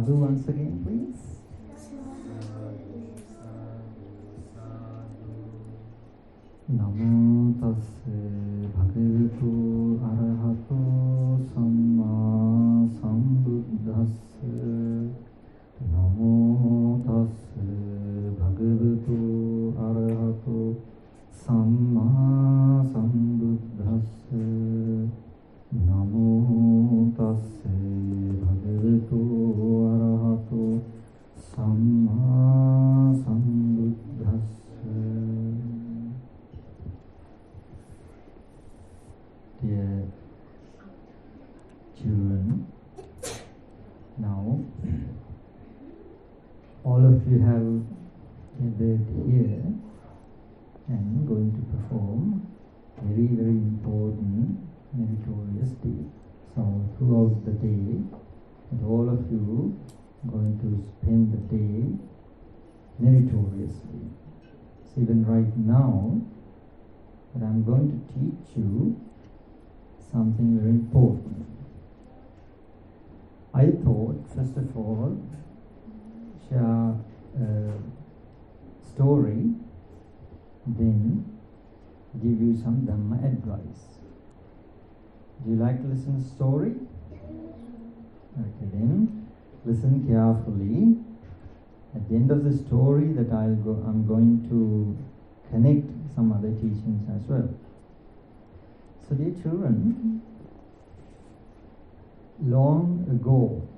Sadhu once again, please. Namo tassa bhagavato arahato samma sambuddhassa. Namo tassa bhagavato arahato samma sambuddhassa. Namo tassa bhagavato arahato samma sambuddhassa. Dear children, now all of you have gathered here and going to perform very, very important meritorious deed. So throughout the day, and all of you going to spend the day meritoriously. So even right now, that I'm going to teach you something very important. I thought, first of all, share a story, then give you some Dhamma advice. Do you like to listen to story? Okay, then listen carefully. At the end of the story, that I'm going to connect some other teachings as well. So dear children, long ago,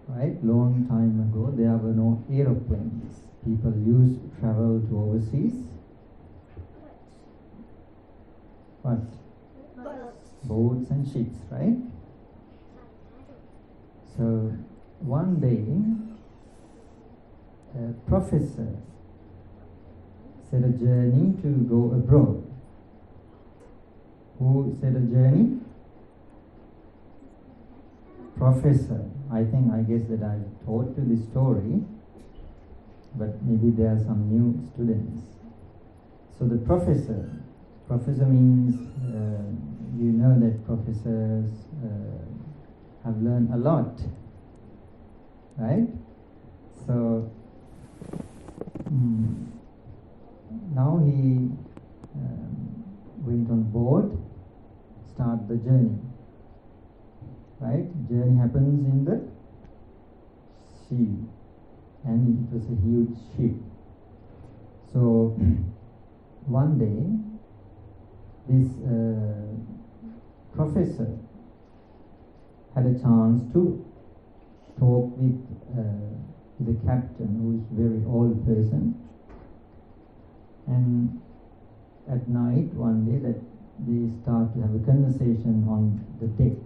right, long time ago, there were no aeroplanes. People used to travel to overseas. What? Boats and ships, right? So one day, a professor set a journey to go abroad. Who set a journey? Professor. I guess that I've taught you this story, but maybe there are some new students. So the professor means, you know that professors have learned a lot, right? So now he went on board, start the journey, right? Journey happens in the sea, and it was a huge ship. So one day, this professor had a chance to talk with the captain, who is a very old person. And at night, one day, that they start to have a conversation on the deck.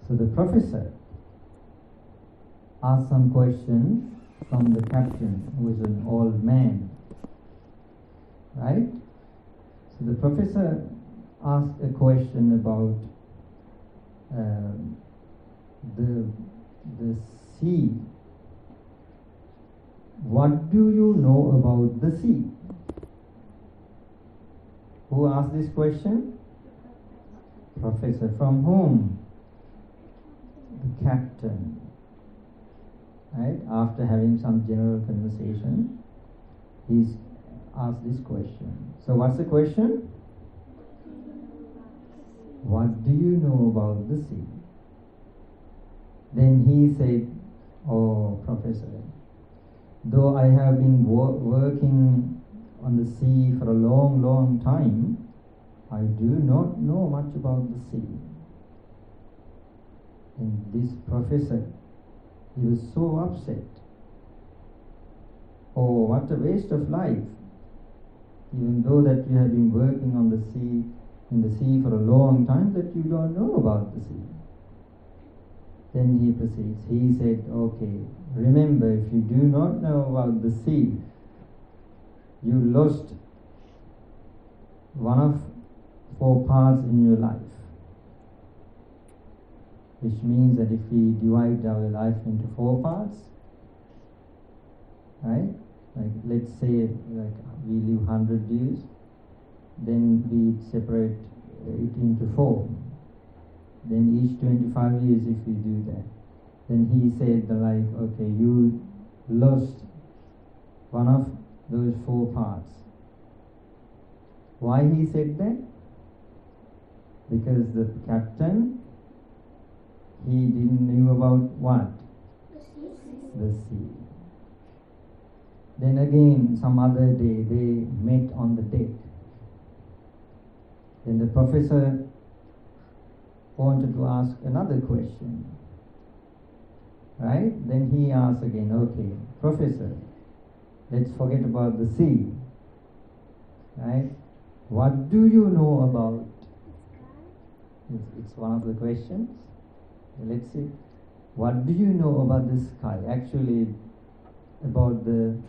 So the professor asked some question from the captain, who is an old man, right? So the professor asked a question about the sea. What do you know about the sea? Who asked this question? Professor. From whom? The captain. Right? After having some general conversation, he's asked this question. So what's the question? What do you know about the sea? Then he said, oh, professor, though I have been working on the sea for a long, long time, I do not know much about the sea. And this professor, he was so upset. Oh, what a waste of life. Even though that you have been working on the sea, in the sea for a long time, that you don't know about the sea. Then he proceeds. He said, okay, remember, if you do not know about the sea, you lost one of 4 parts in your life. Which means that if we divide our life into 4 parts, right? Like let's say like we live 100 years, then we separate it into 4. Then each 25 years if we do that. Then he said like, okay, you lost one of those 4 parts. Why he said that? Because the captain, he didn't knew about what? The sea. Then again, some other day, they met on the deck. Then the professor wanted to ask another question. Right? Then he asked again, okay, professor, let's forget about the sea. Right? What do you know about? It's one of the questions. Let's see. What do you know about the sky? Actually, about the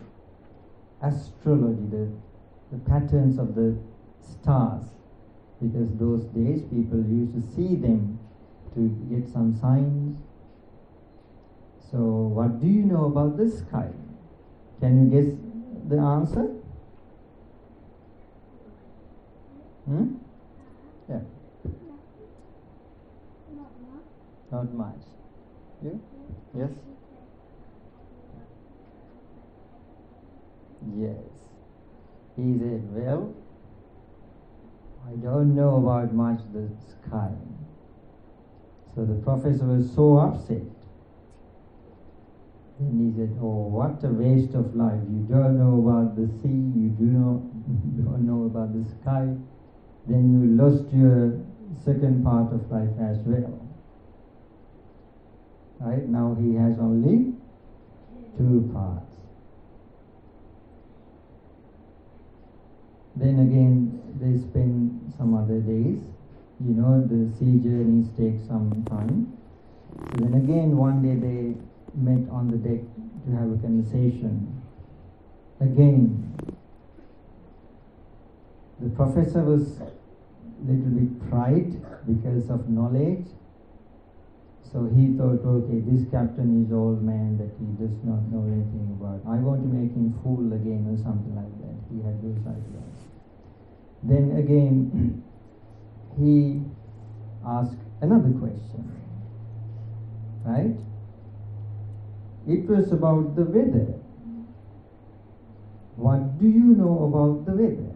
astrology, the patterns of the stars. Because those days people used to see them to get some signs. So, what do you know about the sky? Can you guess the answer? Yeah. Not much. You? Yes? Yes. He said, well, I don't know about much the sky. So the professor was so upset. Then he said, oh, what a waste of life. You don't know about the sea, you don't know about the sky. Then you lost your second part of life as well. Right? Now he has only 2 parts. Then again, they spend some other days. You know, the sea journeys take some time. So then again, one day they met on the deck to have a conversation. Again, the professor was a little bit pride because of knowledge. So he thought, okay, this captain is old man that he does not know anything about. I want to make him fool again or something like that. He had those ideas. Then again, he asked another question. Right? It was about the weather. What do you know about the weather?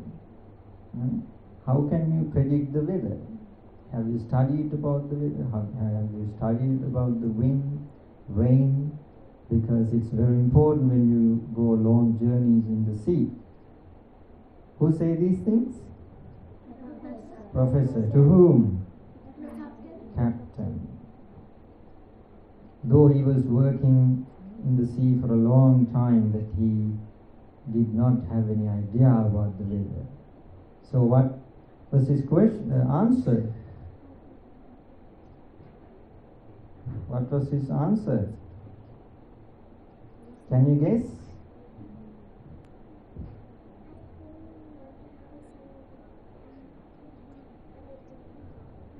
How can you predict the weather? Have you studied about the weather? Have you studied about the wind, rain? Because it's very important when you go long journeys in the sea. Who say these things? Professor. To whom? Captain. Though he was working in the sea for a long time, that he did not have any idea about the weather. So what was his question? Answer? What was his answer? Can you guess?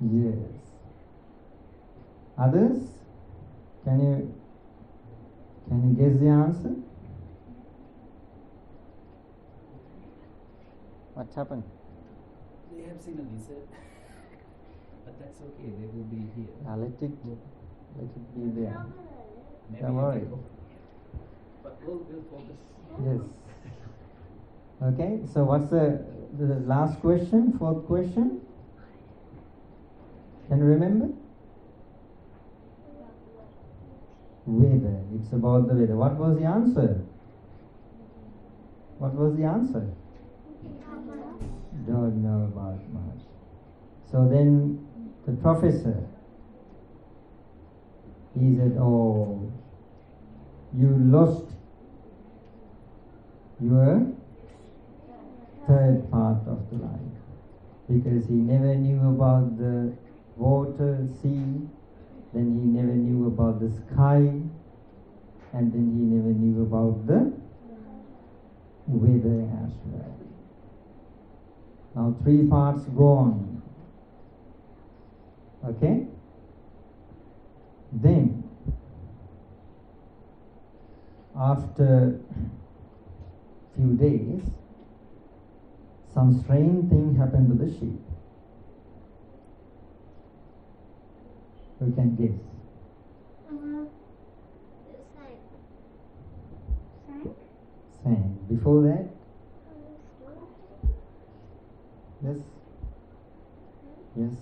Yes. Others? Can you guess the answer? What happened? They have seen a lizard, but that's okay. They will be here. Let it be there. Maybe Don't worry. But we'll focus. Yes. Okay. So what's the last question? 4th question. Can you remember? Weather. It's about the weather. What was the answer? What was the answer? Don't know about much. So then the professor, he said, oh, you lost your 3rd part of the life. Because he never knew about the water, sea, then he never knew about the sky, and then he never knew about the weather as well. Now 3 parts gone. Okay? Then, after few days, some strange thing happened to the ship. You can guess. Before that? Yes? Yes?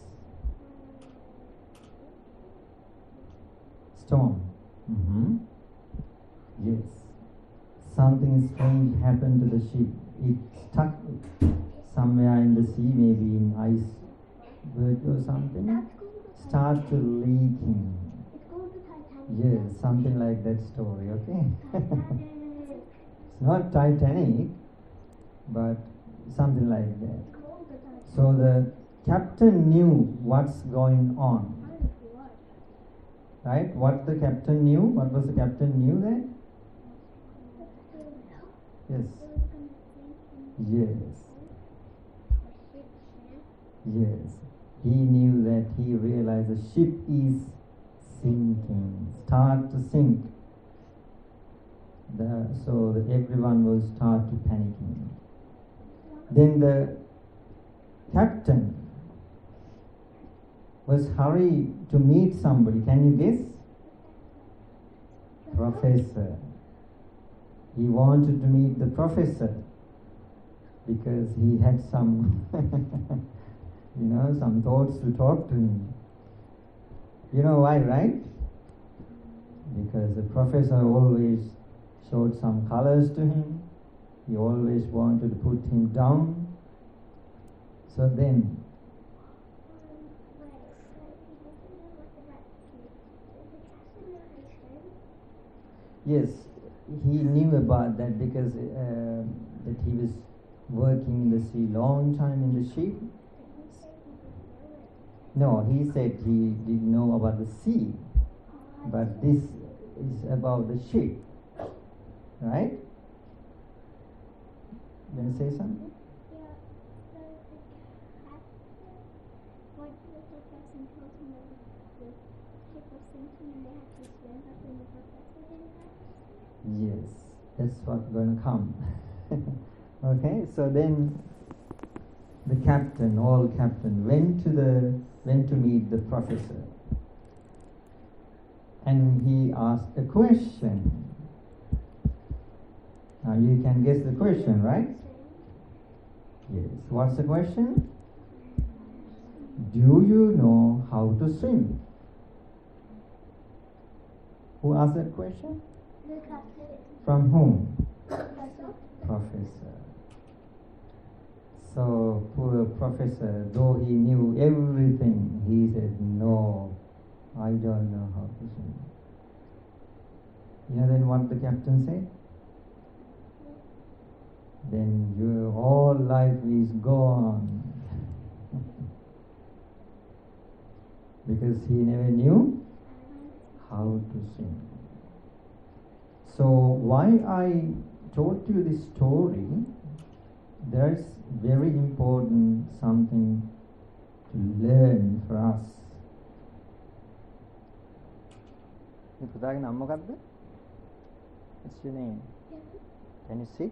Storm. Yes. Something strange happened to the ship. It stuck somewhere in the sea, maybe in iceberg or something. Start to leaking. Yes, something like that story, okay? It's not Titanic, but something like that. So the captain knew what's going on. Right? What the captain knew? What was the captain knew then? Yes. Yes. Yes. He knew that he realized the ship is sinking, start to sink. So that everyone will start to panicking. Then the captain was hurried to meet somebody. Can you guess? Professor. He wanted to meet the professor because he had some, some thoughts to talk to him. You know why, right? Because the professor always showed some colors to him. He always wanted to put him down. So then, yes, he knew about that because that he was working in the sea long time in the ship. No, he said he didn't know about the sea, but this is about the ship, right? You want to say something? Yes, that's what's going to come. Okay, so then the captain went to meet the professor, and he asked a question. Now you can guess the question, right? Yes. What's the question? Do you know how to swim? Who asked that question? The captain. From whom? Professor. So poor professor, though he knew everything, he said, no, I don't know how to swim. Then what the captain said? Then your whole life is gone. Because he never knew how to swim. So why I told you this story, there's very important something to learn for us. What's your name? Can you sit?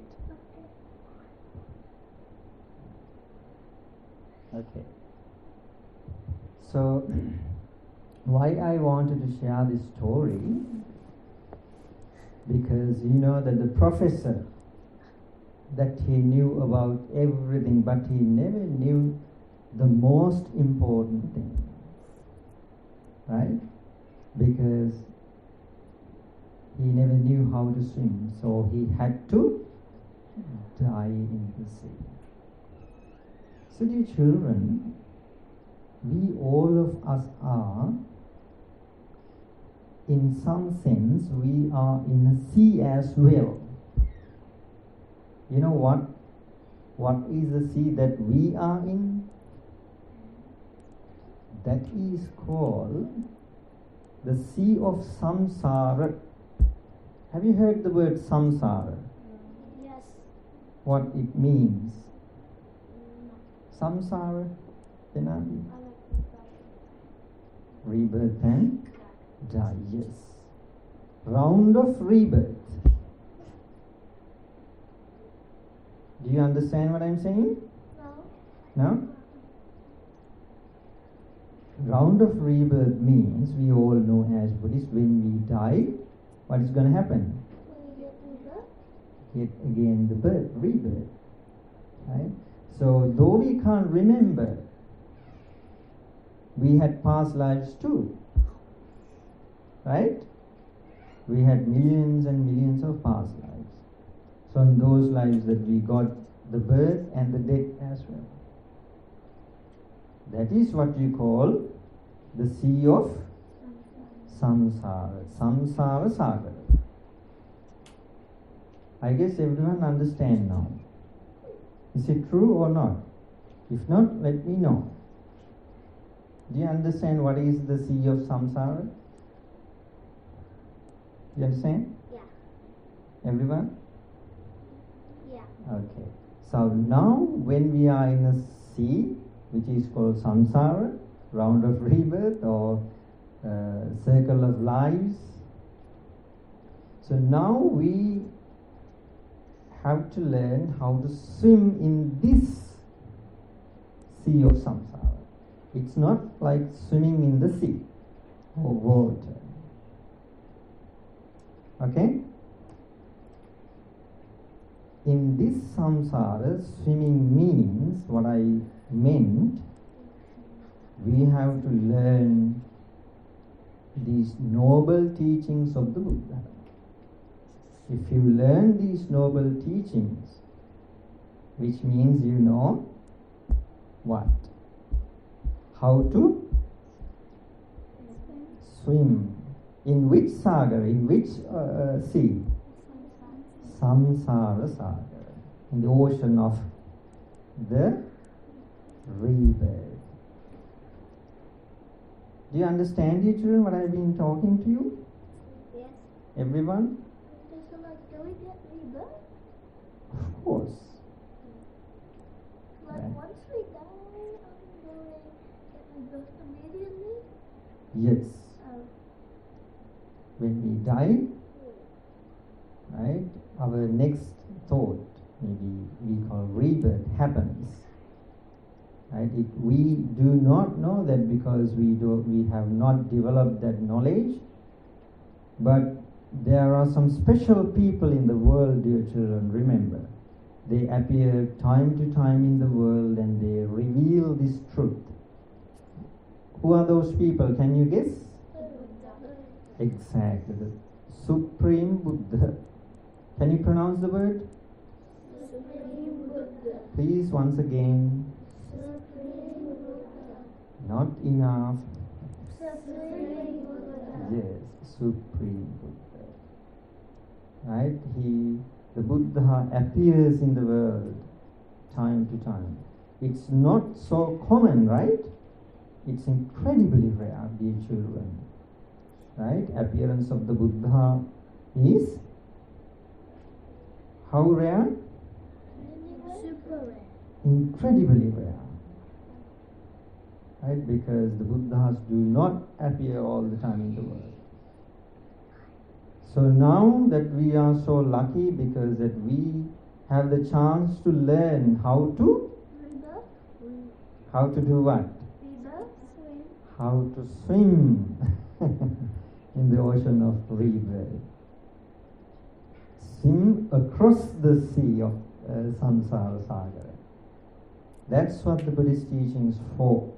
Okay. So why I wanted to share this story, because you know that the professor, that he knew about everything, but he never knew the most important thing, right? Because he never knew how to swim, so he had to die in the sea. So dear children, we all of us are, in some sense, we are in a sea as well. You know what is the sea that we are in? That is called the sea of samsara. Have you heard the word samsara? Yes. What it means? Samsara, Benami? Rebirth and die, yes. Round of rebirth. Do you understand what I'm saying? No. No? Round of rebirth means, we all know as Buddhists, when we die, what is going to happen? We get rebirth. get again the birth, rebirth. Right? So though we can't remember, we had past lives too. Right? We had millions and millions of past lives. So in those lives that we got the birth and the death as well. That is what you call the sea of samsara. Samsara sagar. I guess everyone understand now. Is it true or not? If not, let me know. Do you understand what is the sea of samsara? You understand? Yeah. Everyone? Yeah. Okay. So now when we are in a sea, which is called samsara, round of rebirth or circle of lives. So now we have to learn how to swim in this sea of samsara. It's not like swimming in the sea or water. Okay? In this samsara, swimming means, what I meant, we have to learn these noble teachings of the Buddha. If you learn these noble teachings, which means you know what? How to swim. In which sagar? In which sea? Samsara sagar. In the ocean of the rebirth. Do you understand, you children, what I've been talking to you? Yes. Everyone? So like, do we get rebirth? Of course. Like Right. once we die, do we get rebirth immediately? Yes. Oh. When we die, right, our next thought, maybe we call rebirth, happens. Right? We do not know that because we have not developed that knowledge, but there are some special people in the world, dear children, remember. They appear time to time in the world and they reveal this truth. Who are those people? Can you guess? Exactly. The Supreme Buddha. Can you pronounce the word? Supreme Buddha. Please, once again. Supreme Buddha. Not enough. Supreme Buddha. Yes, Supreme Buddha. Right? The Buddha appears in the world time to time. It's not so common, right? It's incredibly rare, dear children. Right? Appearance of the Buddha is how rare? Super rare. Incredibly rare. Right? Because the Buddhas do not appear all the time in the world. So now that we are so lucky because that we have the chance to learn how to do what? Swim. How to swim in the ocean of rebirth. Swim across the sea of samsara sagar. That's what the Buddhist teaching is for.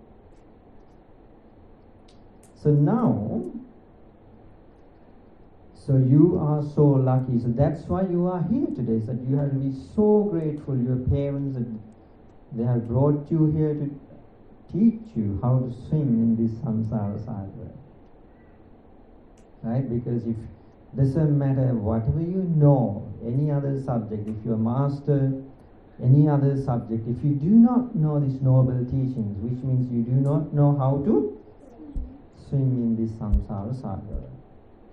So now, so you are so lucky. So that's why you are here today. So you have to be so grateful. Your parents, that they have brought you here to teach you how to swim in this samsara sagar. Right? Because if doesn't matter whatever you know, any other subject, if you are master any other subject, if you do not know these noble teachings, which means you do not know how to swim in this samsara sagar.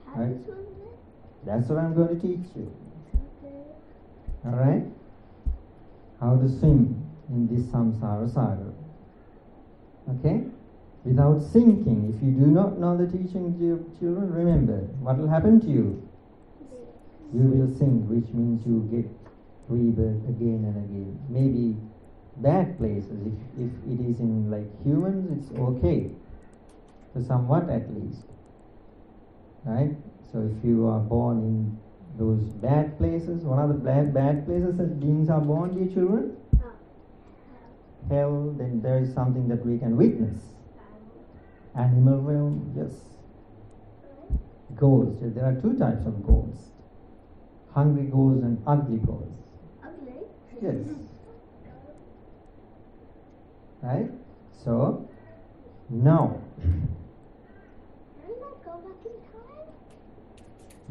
How Right? to swim there? That's what I'm going to teach you. Okay. Alright? How to swim in this samsara sagar. Okay? Without sinking. If you do not know the teaching, dear children, remember, what will happen to you? You will sink, which means you get rebirth again and again. Maybe bad places. If it is in like humans, it's okay. So somewhat at least. Right? So if you are born in those bad places. What are the bad places that beings are born, dear children? Hell. Then there is something that we can witness. Animal realm, yes. Ghosts. There are two types of ghosts. Hungry ghosts and ugly ghosts. Ugly? Yes. Right? So, now, Can I go back in time?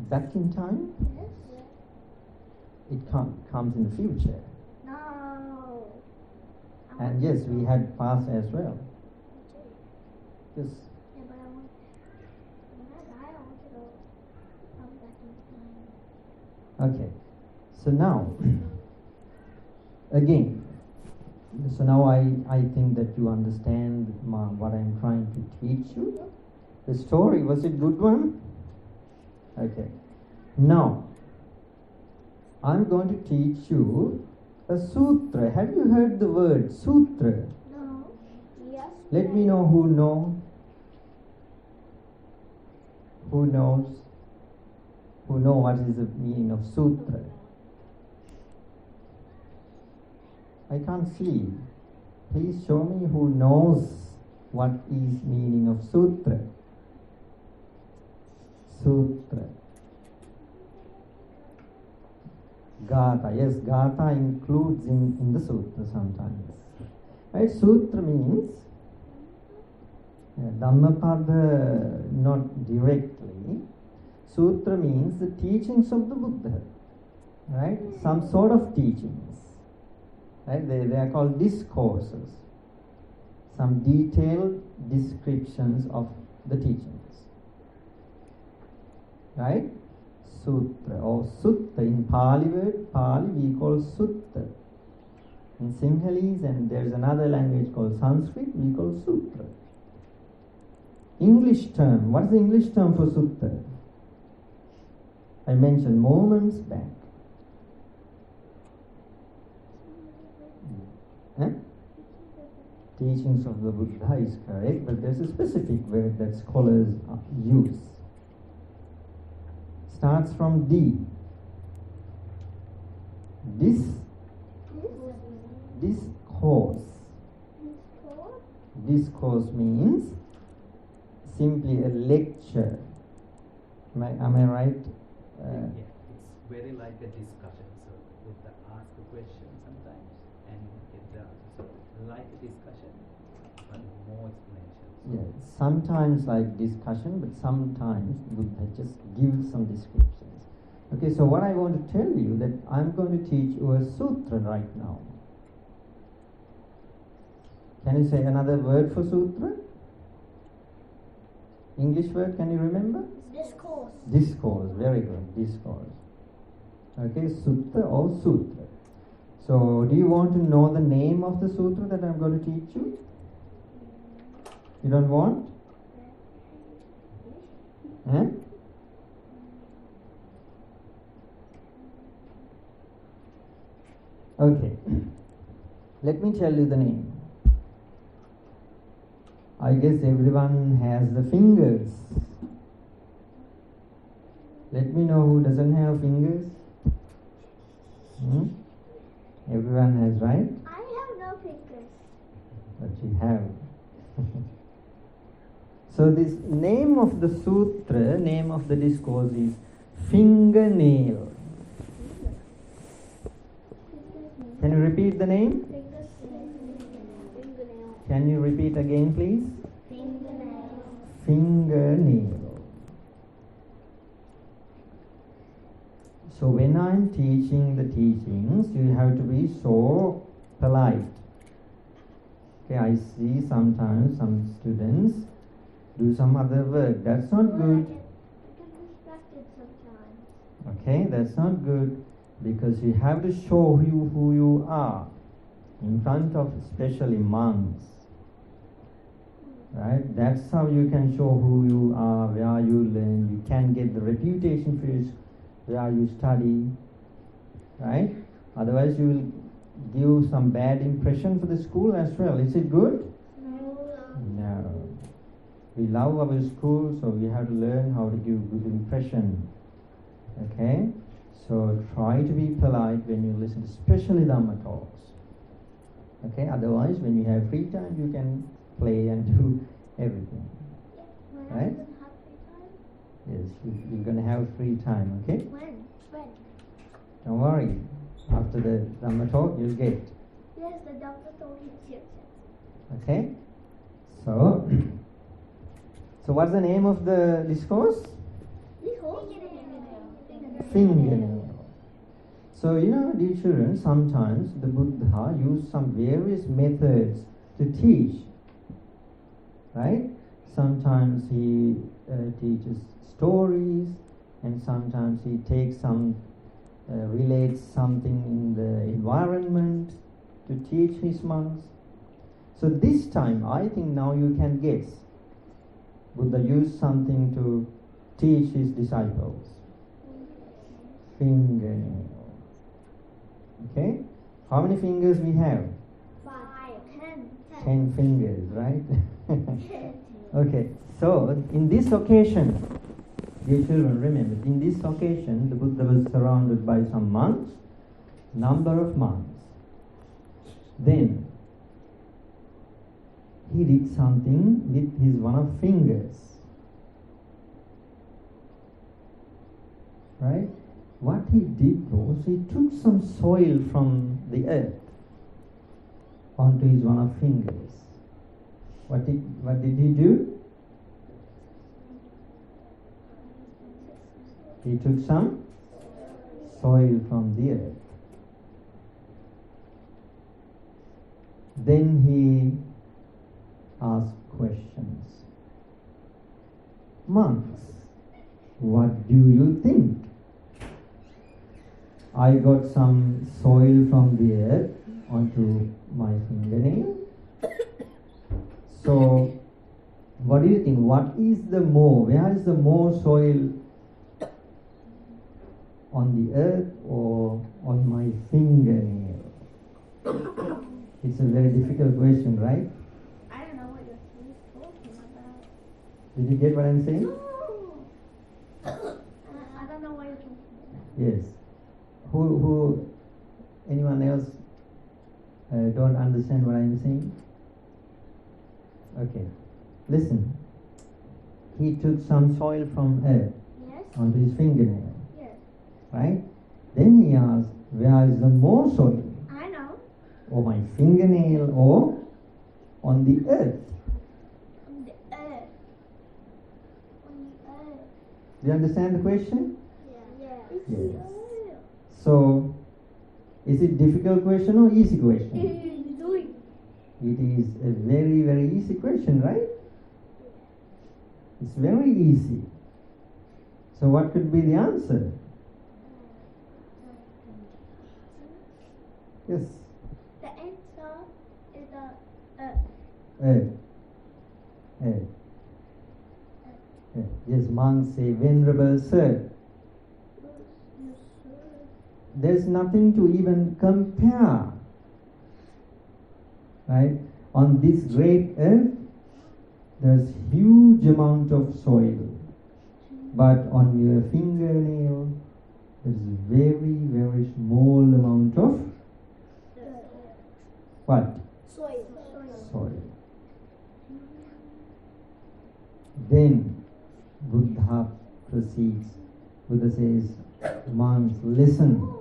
back in time, Yes. it comes in the future. No. And yes, we had past as well. Yes. Yeah, but I want. When I die, I want to go back in time. Okay. So now, again, so now I think that you understand what I am trying to teach you. The story, was it good one? Okay. Now, I'm going to teach you a sutra. Have you heard the word sutra? No. Yes. Let me know who know. Who knows? Who know what is the meaning of sutra? I can't see. Please show me who knows what is meaning of sutra. Sutra. Gatha. Yes, Gatha includes in the sutra sometimes. Right? Sutra means Dhammapada, not directly. Sutra means the teachings of the Buddha. Right? Some sort of teachings. Right? They are called discourses. Some detailed descriptions of the teachings. Right? Sutra or Sutta. In Pali word, Pali we call Sutta. In Sinhalese, and there is another language called Sanskrit, we call Sutra. English term. What is the English term for Sutta? I mentioned moments back. Teachings of the Buddha is correct, but there's a specific word that scholars use. Starts from D. Discourse. Discourse means simply a lecture. Am I right? Yeah, it's very like a discussion. So Buddha asks a question sometimes and get the answer. So like a discussion, but more explanations. Yeah, sometimes like discussion, but sometimes Buddha just gives some descriptions. Okay, so what I want to tell you that I'm going to teach you a sutra right now. Can you say another word for sutra? English word, can you remember? Discourse. Discourse, very good, discourse. Okay, sutta or sutra. So, do you want to know the name of the sutra that I'm going to teach you? You don't want? Huh? Okay, let me tell you the name. I guess everyone has the fingers. Let me know who doesn't have fingers. Everyone has, right? I have no fingers. But you have. So this name of the sutra, name of the discourse is fingernail. Can you repeat the name? Can you repeat again, please? Fingernail. So when I'm teaching the teachings, you have to be so polite. Okay, I see sometimes some students do some other work. That's not good. I get distracted sometimes. Okay, that's not good, because you have to show who you are in front of especially monks. Right? That's how you can show who you are, where you learn. You can get the reputation for where you study. Right? Otherwise you will give some bad impression for the school as well. Is it good? No. We love our school, so we have to learn how to give good impression. Okay? So try to be polite when you listen, especially Dhamma talks. Okay, otherwise when you have free time you can play and do everything. When Right? I'm gonna have free time? Yes, you're going to have free time, okay? When? Don't worry. After the Dhamma talk you'll get. Yes, the doctor told me to. Okay? So, so what's the name of the discourse? Fingernail. So, dear children, sometimes the Buddha used some various methods to teach. Right? Sometimes he teaches stories, and sometimes he takes relates something in the environment to teach his monks. So this time, I think now you can guess. Buddha used something to teach his disciples. Fingernail. Okay? How many fingers we have? 5, 10. 10 fingers, right? Okay, so in this occasion, dear children, remember, in this occasion, the Buddha was surrounded by some monks, number of monks. Then, he did something with his one of fingers. Right? What he did was, he took some soil from the earth onto his one of fingers. What did he do? He took some soil from the earth. Then he asked questions. Monks, what do you think? I got some soil from the earth onto my fingernail. So, what do you think? What is the more? Where is the more soil? On the earth or on my fingernail? It's a very difficult question, right? I don't know what you're talking about. Did you get what I'm saying? I don't know what you're talking about. Yes. Who anyone else don't understand what I'm saying? Okay. Listen. He took some soil from earth Yes? onto his fingernail. Yes. Right? Then he asked, where is the more soil? I know. On my fingernail or on the earth? On the earth. On the earth. Do you understand the question? Yeah. Yes. So, is it difficult question or easy question? It is a very, very easy question, right? It's very easy. So what could be the answer? Yes. The answer is the Earth. Earth. Yes, monks say, Venerable Sir, there's nothing to even compare. Right? On this great earth, there's huge amount of soil. But on your fingernail, there's very, very small amount of what? Soil. Then Buddha proceeds. Buddha says, monks, listen.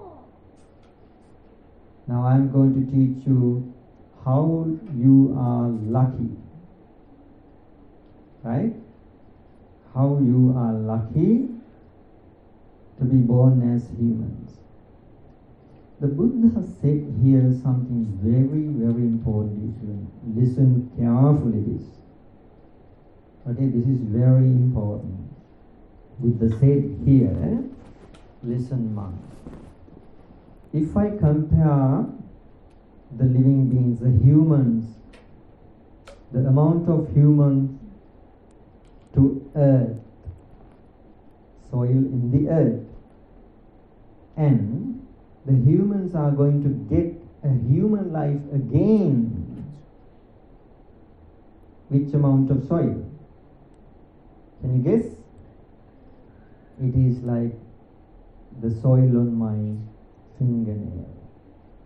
Now I'm going to teach you how you are lucky. Right? How you are lucky to be born as humans. The Buddha said here something very, very important. Listen carefully this. Okay, this is very important. Buddha said here, listen monks. If I compare the living beings, the humans, the amount of humans to earth, soil in the earth, and the humans are going to get a human life again, which amount of soil? Can you guess? It is like the soil on my fingernail.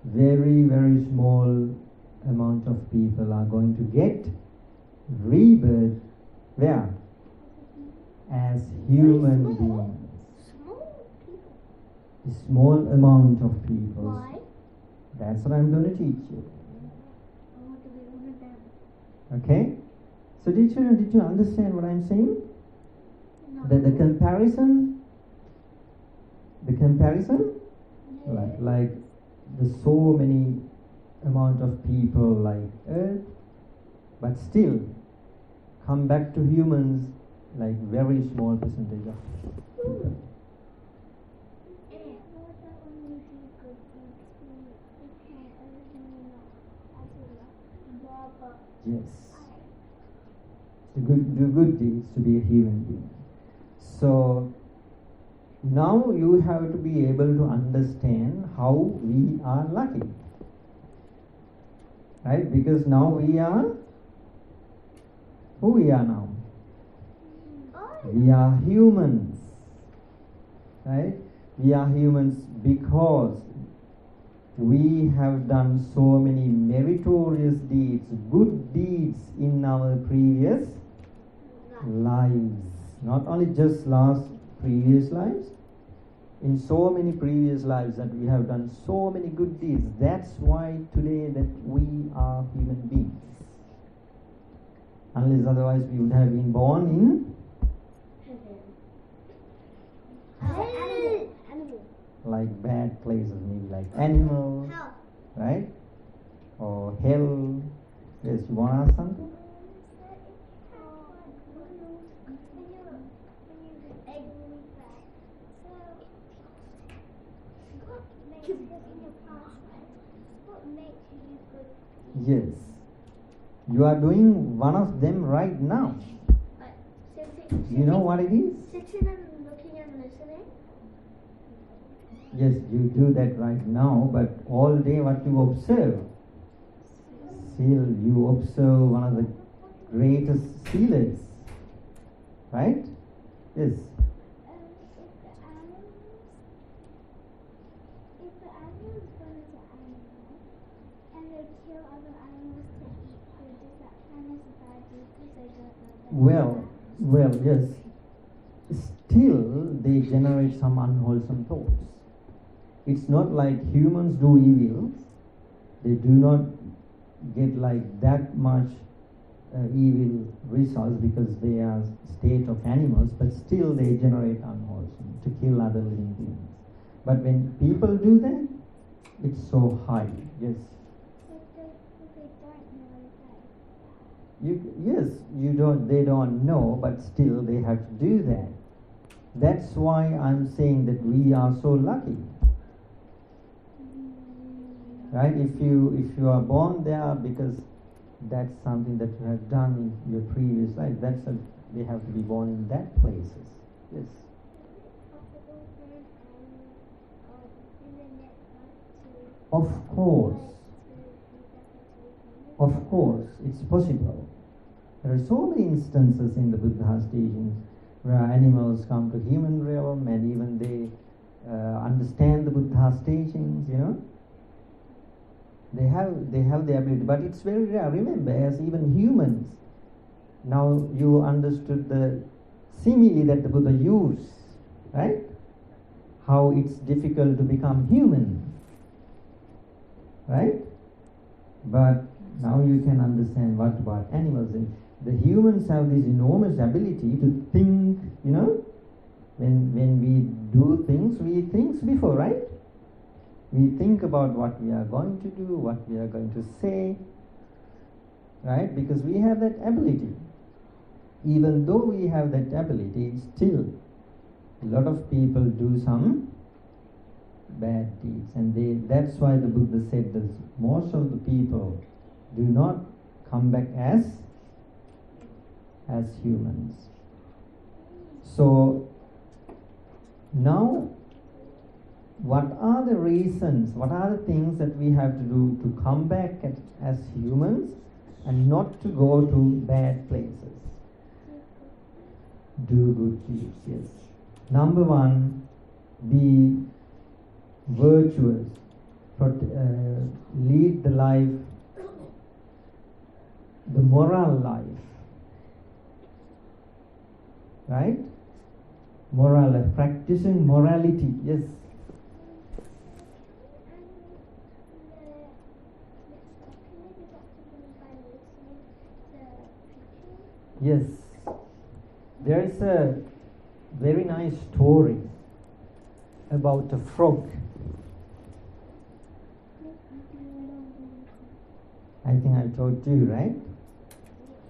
Very, very small amount of people are going to get rebirth where? As human beings. Small people. A small amount of people. Why? That's what I'm going to teach you. I want to be one of them. Okay? So did you understand what I'm saying? No. The comparison? Yeah. Like there's so many amount of people like earth, but still come back to humans like very small percentage of. Yes. To do good deeds to be a human being. So now you have to be able to understand how we are lucky. Right? Because now we are who we are now? We are humans. Right? We are humans because we have done so many meritorious deeds, good deeds in our previous lives. Not only just previous lives, in so many previous lives that we have done so many good deeds. That's why today that we are human beings. Unless otherwise we would have been born in like bad places, maybe like animals, right? Or hell. Yes, you want to ask something? Yes. You are doing one of them right now. You know what it is? Sitting and looking and listening. Yes, you do that right now, but all day what you observe? Still, you observe one of the greatest sealers. Right? Yes. If the animals go into animals and they kill other animals to eat food, does that kind of society because they don't know that? Well, yes. Still, they generate some unwholesome thoughts. It's not like humans do evil. They do not get like that much evil results because they are state of animals, but still they generate unwholesome to kill other living beings. But when people do that, it's so high. Yes. They don't know, but still they have to do that. That's why I'm saying that we are so lucky. Right? If you are born there because that's something that you have done in your previous life, they have to be born in that places. Yes. Of course, it's possible. There are so many instances in the Buddha's teachings where animals come to human realm and even they understand the Buddha's teachings, you know. They have the ability, but it's very rare. Remember, as even humans, now you understood the simile that the Buddha used, right? How it's difficult to become human, right? But now you can understand what about animals. And the humans have this enormous ability to think, you know. When we do things, we think before, right? We think about what we are going to do, what we are going to say, right? Because we have that ability. Even though we have that ability, still a lot of people do some bad deeds. And that's why the Buddha said that most of the people do not come back as humans. So now, what are the reasons, what are the things that we have to do to come back as humans and not to go to bad places? Do good deeds, yes. Number one, be virtuous, lead the life, the moral life, right? Moral life, practicing morality, yes. Yes, there is a very nice story about a frog. I think I told you, right?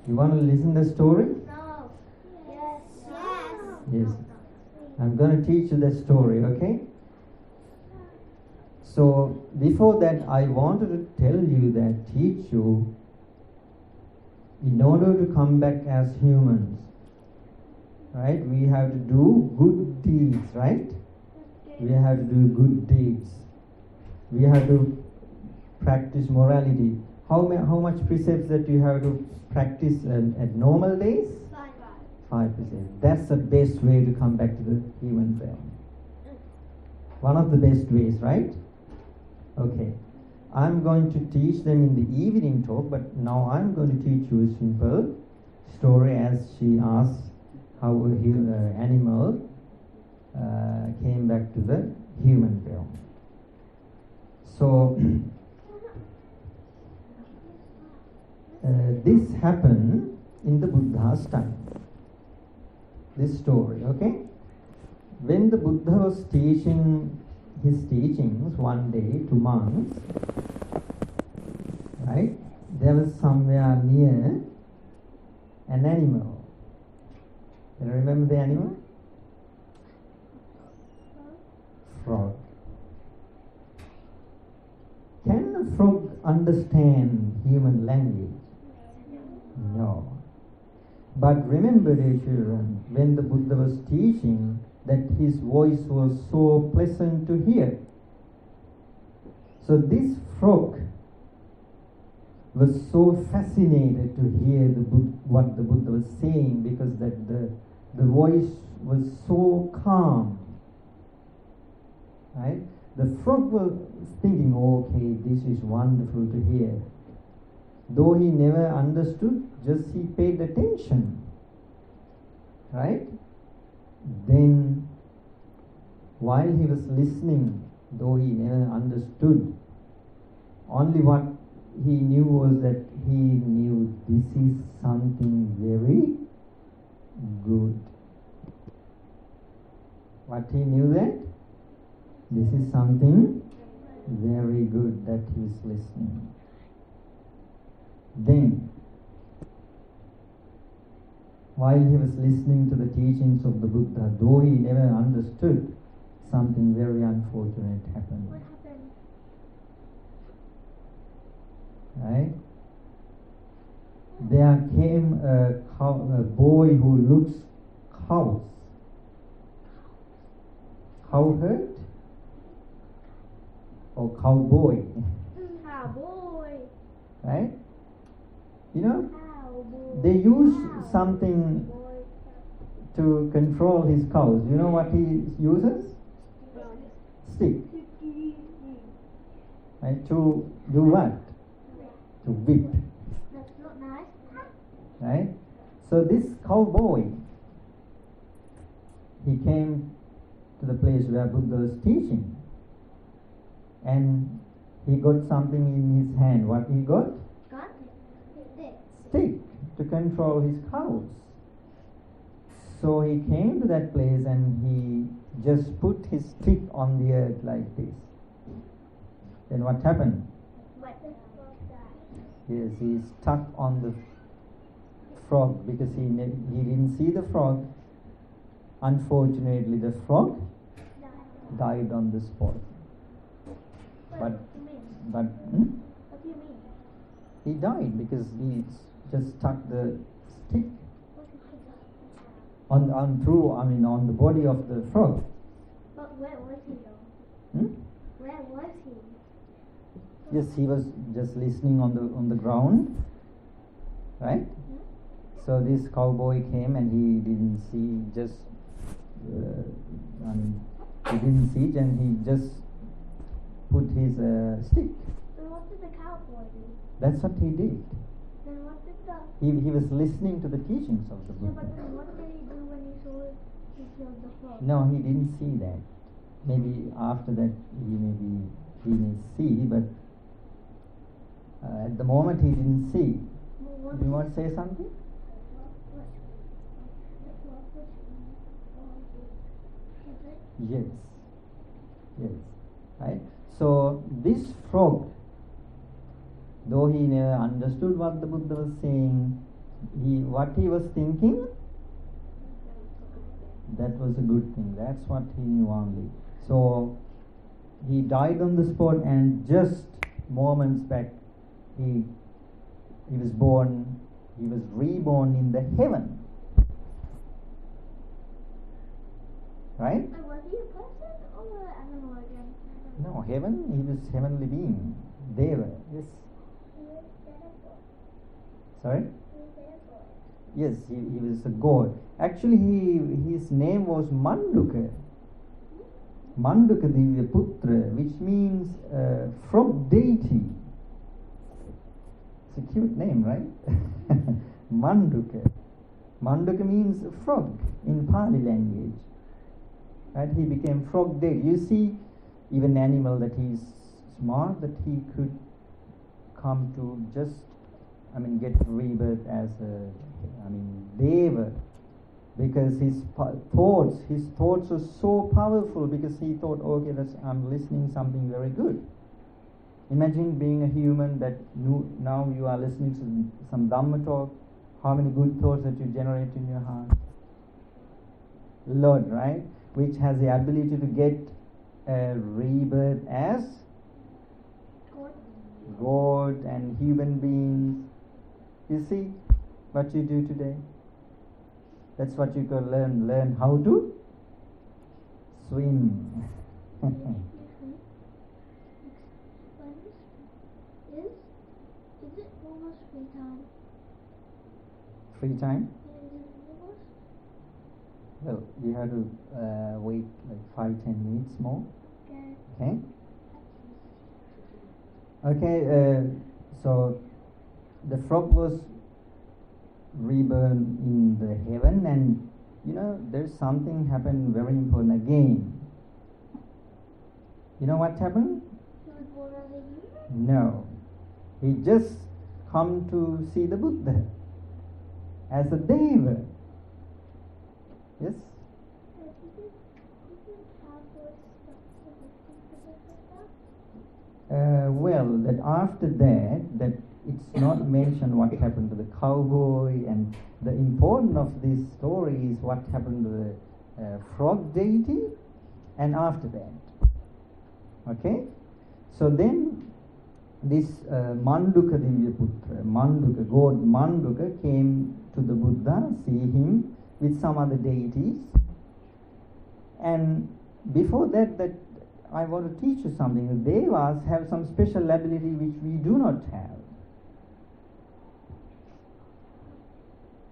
You want to listen to the story? No. Yes. Yes. Yes. I'm going to teach you the story, okay? So, before that, I wanted to tell you that, teach you, in order to come back as humans, right? We have to do good deeds, right? We have to do good deeds. We have to practice morality. How much precepts that you have to practice at normal days? 5 precepts. That's the best way to come back to the human realm. One of the best ways, right? Okay. I'm going to teach them in the evening talk, but now I'm going to teach you a simple story as she asked how an animal came back to the human realm. So, this happened in the Buddha's time. This story, okay? When the Buddha was teaching his teachings one day to monks, right? There was somewhere near an animal. Can you remember the animal? Frog. Can a frog understand human language? No. But remember, dear children, when the Buddha was teaching, that his voice was so pleasant to hear. So this frog was so fascinated to hear what the Buddha was saying, because that the voice was so calm. Right? The frog was thinking, okay, this is wonderful to hear. Though he never understood, just he paid attention. Right? Then, while he was listening, though he never understood, only what he knew was that he knew this is something very good. What he knew that? This is something very good that he is listening. Then, while he was listening to the teachings of the Buddha, though he never understood, something very unfortunate happened. What happened? Right? There came a boy who looks cows. Cowherd? Or cowboy? Cowboy. Right? You know, Cowboy. they use something to control his cows. You know what he uses? Stick. Right? To do what? To whip. That's not nice. Right? So this cowboy, he came to the place where Buddha was teaching, and he got something in his hand. What he got? Got it. Stick to control his cows. So he came to that place and he just put his stick on the earth like this. Then what happened? What the frog died. Yes, he stuck on the frog because he didn't see the frog. Unfortunately, the frog died on the spot. What do you mean? But What do you mean? he died because he just stuck the stick on the body of the frog. But where was he though? Where was he? Yes, he was just listening on the ground, right? So this cowboy came and he didn't see, just he didn't see it, and he just put his stick. Then what did the cowboy do? That's what he did. Then what did the... He was listening to the teachings of the Yeah, Buddha. but then what did he do when he saw he killed the frog? No, he didn't see that. Maybe after that he may see, but at the moment he didn't see. Well, Do you want to say something? Yes. Yes. Right? So this frog, though he never understood what the Buddha was saying, what he was thinking, that was a good thing. That's what he knew only. So he died on the spot, and just moments back he was born, he was reborn in the heaven. Right? Wait, was he a person or an animal again? No, heaven, he was heavenly being. Deva, yes. He was dead or born? Sorry? He was dead or born? Yes, he was a god. Actually, his name was Manduka. Manduka Divya Putra, which means frog deity. It's a cute name, right? Manduka. Manduka means frog in Pali language. Right? He became frog deity. You see, even animal that he's smart, that he could come to just, get rebirth as Deva, because his thoughts were so powerful, because he thought, okay, I'm listening something very good. Imagine being a human that now you are listening to some Dhamma talk, how many good thoughts that you generate in your heart. Lord, right? Which has the ability to get a rebirth as God and human beings. You see what you do today? That's what you can learn how to swim. Is it almost free time? Free time? Yeah, is it almost? Well, you have to wait like 5-10 minutes more. Okay. Okay, so the frog was reborn in the heaven, and there's something happened very important again. You know what happened? He was born as a human? No, he just come to see the Buddha as a Deva. Yes. Well, that after that it's not mentioned what happened to the cowboy, and the importance of this story is what happened to the frog deity, and after that. Okay? So then this Manduka Divya Putra, God Manduka came to the Buddha, see him with some other deities. And before that I want to teach you something. The Devas have some special ability which we do not have.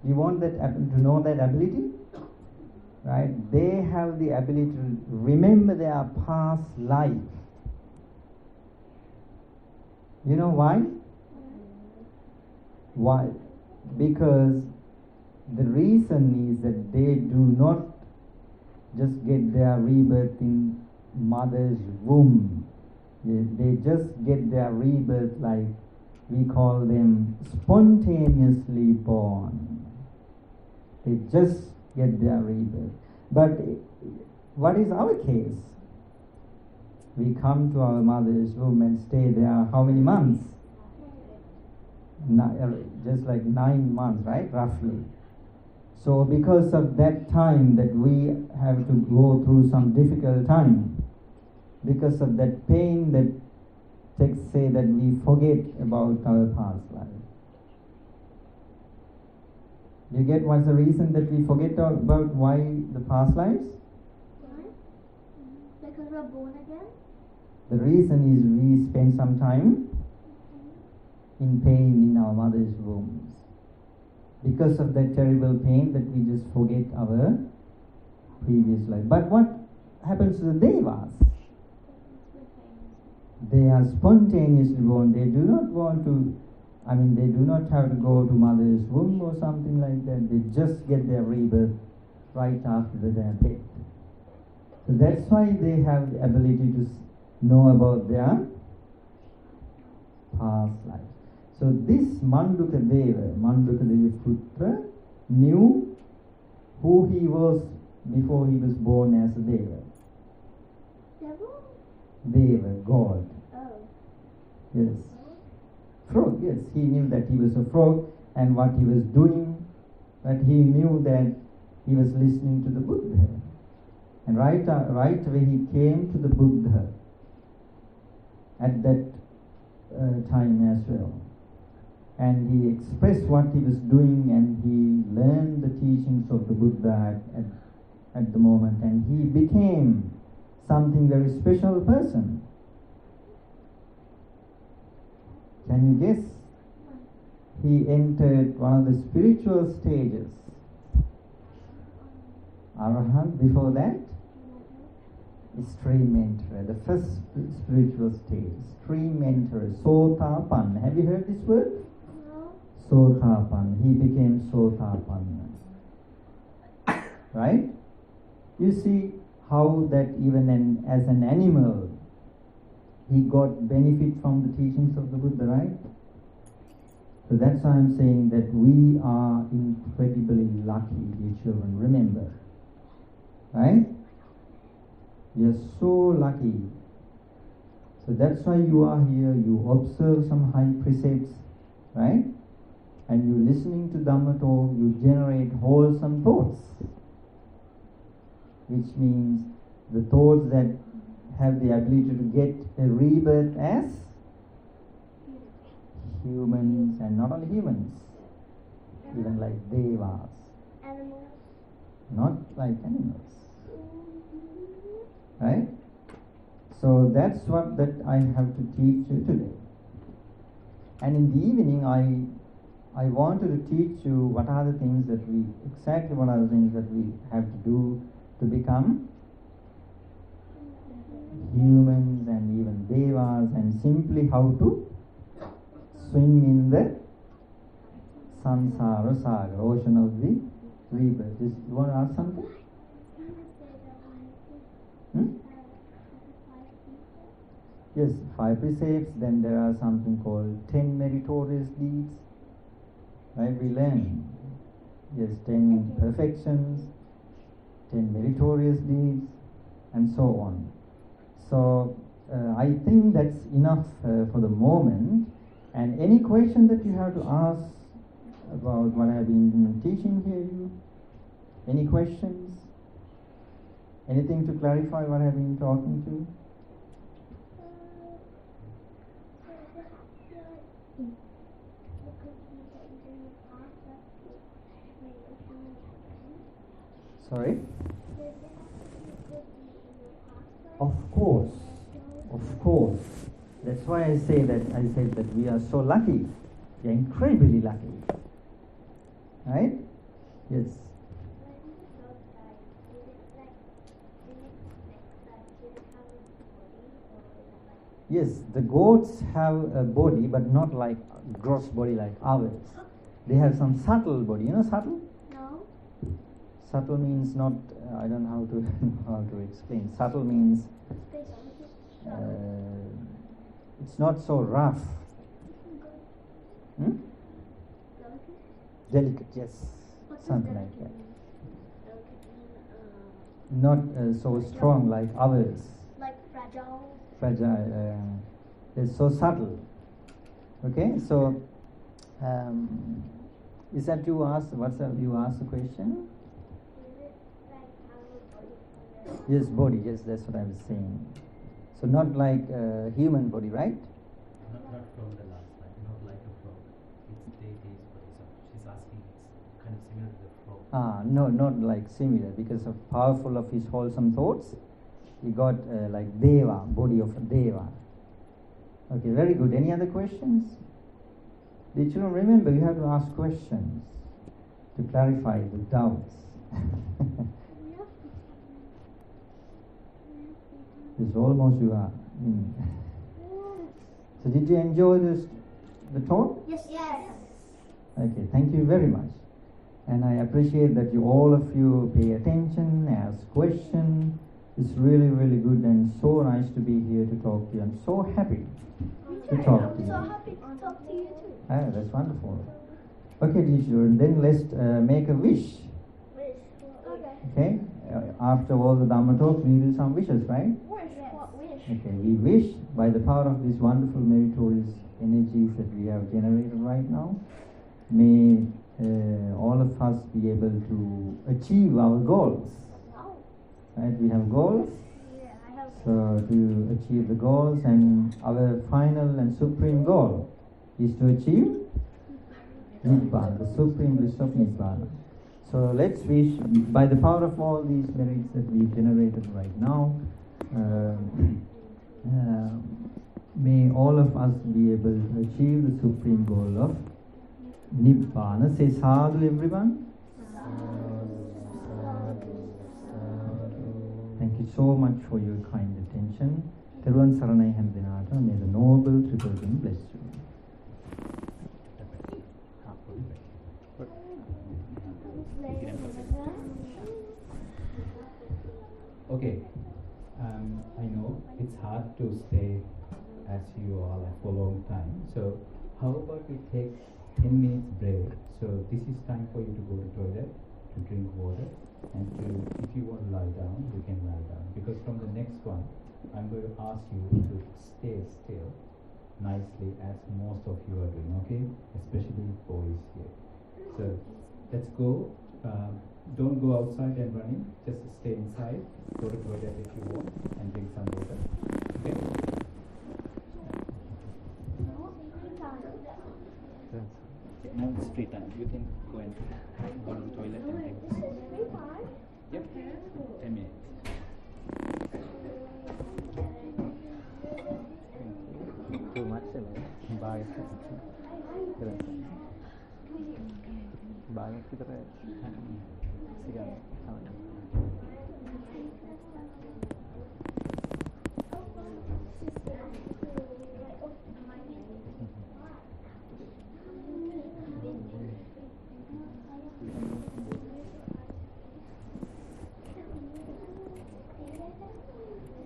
You want to know that ability? Right? They have the ability to remember their past life. You know why? Why? Because the reason is that they do not just get their rebirth in mother's womb. They just get their rebirth, like we call them spontaneously born. They just get their rebirth. But what is our case? We come to our mother's womb and stay there how many months? Just like 9 months, right? Roughly. So because of that time that we have to go through some difficult time, because of that pain, that texts say that we forget about our past life. You get what's the reason that we forget about why the past lives? Why? Because we're born again? The reason is we spend some time in pain in our mother's wombs. Because of that terrible pain that we just forget our previous life. But what happens to the Devas? They are spontaneously born. They do not want to, they do not have to go to mother's womb or something like that. They just get their rebirth right after their death. So that's why they have the ability to know about their past life. So this Manduka Deva Putra, knew who he was before he was born as a Deva. Devil? Deva, God. Oh. Yes. Frog, yes. He knew that he was a frog and what he was doing, but he knew that he was listening to the Buddha. And right away he came to the Buddha at that time as well. And he expressed what he was doing, and he learned the teachings of the Buddha at the moment, and he became something very special person. Can you guess? He entered one of the spiritual stages. Arahant. Before that, stream enterer, the first spiritual stage. Stream enterer, Sotapan. Have you heard this word? No. Sotapan. He became Sotapan. Right? You see how that even as an animal, he got benefit from the teachings of the Buddha, right? So that's why I'm saying that we are incredibly lucky, dear children. Remember, right? We are so lucky. So that's why you are here. You observe some high precepts, right? And you listening to Dhamma talk, you generate wholesome thoughts, which means the thoughts that have the ability to get a rebirth as humans, and not only humans, even like devas, Animals. not like animals, right? So that's what that I have to teach you today. And in the evening I wanted to teach you what are the things that we have to do to become humans and even devas, and simply how to swim in the samsara saga, ocean of the rebirth. You want to ask something? Yes, 5 precepts. Then there are something called 10 meritorious deeds. Right? We learn. Yes, 10 perfections, 10 meritorious deeds, and so on. So I think that's enough for the moment. And any question that you have to ask about what I have been teaching here? Any questions? Anything to clarify what I have been talking to? Sorry? Of course. That's why I said that we are so lucky. We are incredibly lucky. Right? Yes. Yes, the goats have a body, but not like gross body like ours. They have some subtle body. You know subtle? No. Subtle means not. I don't know how to explain. Subtle means it's not so rough. Delicate, yes, something like that. Not so strong like ours. Like fragile. Fragile. It's so subtle. Okay, so is that you asked? You asked the question? Is it like our body? Yes, body. Yes, that's what I was saying. So not like human body, right? Not from the last slide, not like a frog. It's deity's body. So she's asking, it's kind of similar to the frog. No, not like similar, because of powerful of his wholesome thoughts. He got like Deva, body of a Deva. Okay, very good. Any other questions? Did you remember you have to ask questions to clarify the doubts? It's almost you are. So did you enjoy the talk? Yes. Yes. Okay, thank you very much. And I appreciate that all of you pay attention, ask questions. It's really, really good and so nice to be here to talk to you. I'm so happy to talk to you. I'm so happy to talk to you too. Ah, that's wonderful. Okay, dear children, then let's make a wish. Okay? After all the Dhamma talks, we do some wishes, right? Wish. What wish? Okay, we wish by the power of these wonderful meritorious energies that we have generated right now, may all of us be able to achieve our goals. Right? We have goals. Yeah, I have. So to achieve the goals, and our final and supreme goal is to achieve Nibbana, the supreme bliss of Nibbana. So let's wish by the power of all these merits that we generated right now, may all of us be able to achieve the supreme goal of Nibbana. Say sadhu, everyone. Thank you so much for your kind attention. Teruvan saranai හැමදෙනාට. May the noble triple being bless you. Okay, I know it's hard to stay as you all are for a long time. So how about we take 10 minutes break? So this is time for you to go to toilet, to drink water, and to, if you want to lie down, you can lie down. Because from the next one, I'm going to ask you to stay still nicely as most of you are doing, okay? Especially boys here. So let's go. Don't go outside and running. Just stay inside. Go to toilet if you want and drink some water. Okay? No, it's free time. You can go and go to the toilet and drink. Yep. 10 minutes. Too much, bye. Bye.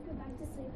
Go back to sleep.